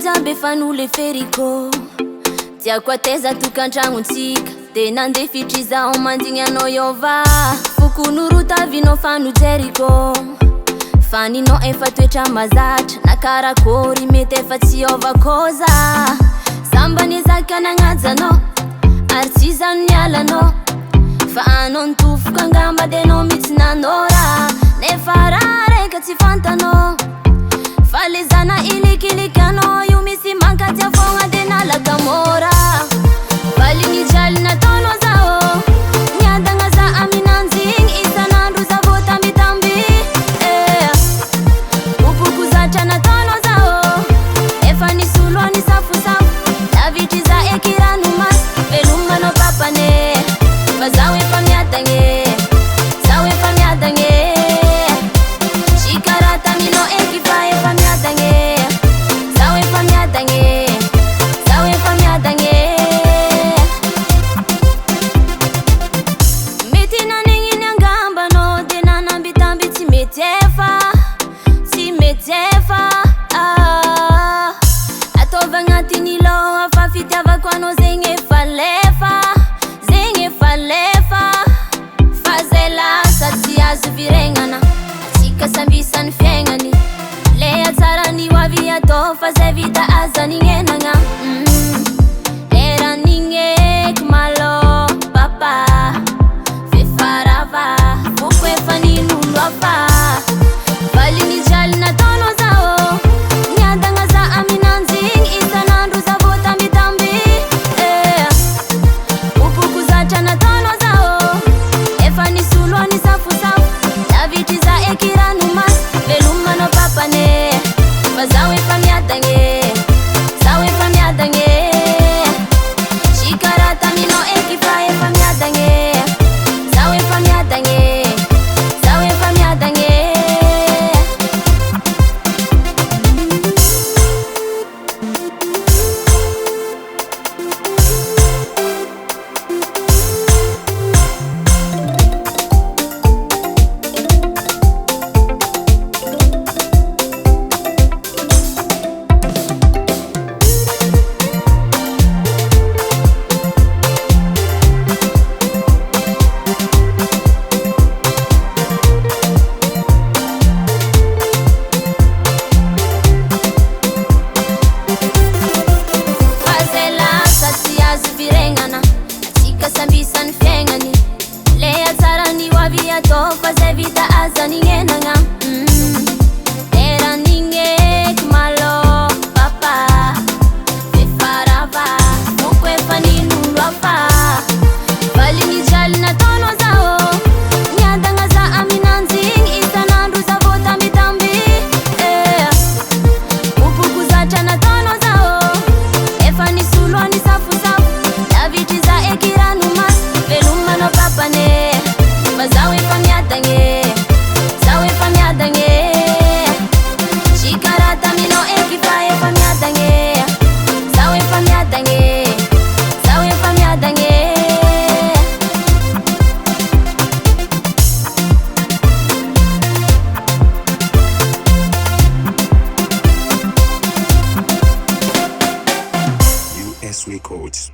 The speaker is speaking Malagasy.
jiaby efa noleferiko tiako ateza tokantragnontsika de nandeha fitry zaho mandigny anao iova foko norotavinao fanojeriko faninao efa toetra mazatra na karakory mety efa tsy iovako za samba niezaka nagnajanao ary tsy zano nialanao fa anao nitofoka angamba de anao mihitsy nanora nefa raha reka tsy fantanao fa le zana ilikilikanao io misy mankatia fogna de nalaka mora Valin'Ny Jaly nataonao zaho niadagna za aminanjigny isanandro za vao tambitamby opoko zatra nataonao zaho efa nisolo nisafosafo lavitry za ekirano masy velomanao papane fa zaho efa miadagne zaho efa miadagne shikarata minao ekifa efa miadagne zaho efa miadagne zaho efa miadagne mety nanegniny angambanao de nanambitamby tsy mety efa ataova agnatiny loha fa fitiavako anao zegny efa lefa fa zay lasa tsy azo viregnana tsika sambisany fiaignany le atsarany hoavy atao fa zay vita azanignegnana eranigneky malo papa fefarava foko efa ninolo afa Valin'Ny Jaly nataonao zaho niadagna za aminanjigny isanandro za vao tambitamby opoko zatra nataonao zaho efa nisolo nisafosafo lavitry za ekirano masy velomanao papane fa zaho efa miadagne zaho efa miadagne shikarata minao ekifa efa miadagne zaho efa miadagne zaho efa miadagne sambisany fiaignany le atsarany hoavy atao fa zay vita azanignegnana eranigneky malo papa fefarava foko efa ninolo afa Valin'Ny Jaly nataonao zaho niadagna za aminanjigny isanandro za vao tambitamby opoko zatra nataonao zaho efa nisolo nisafosafo lavitry za ekirano masy velomanao papane fa zaho efa miadagne zaho efa miadagne shikarata minao ekifa efa miadagne zaho efa miadagne zaho efa miadagne US Records.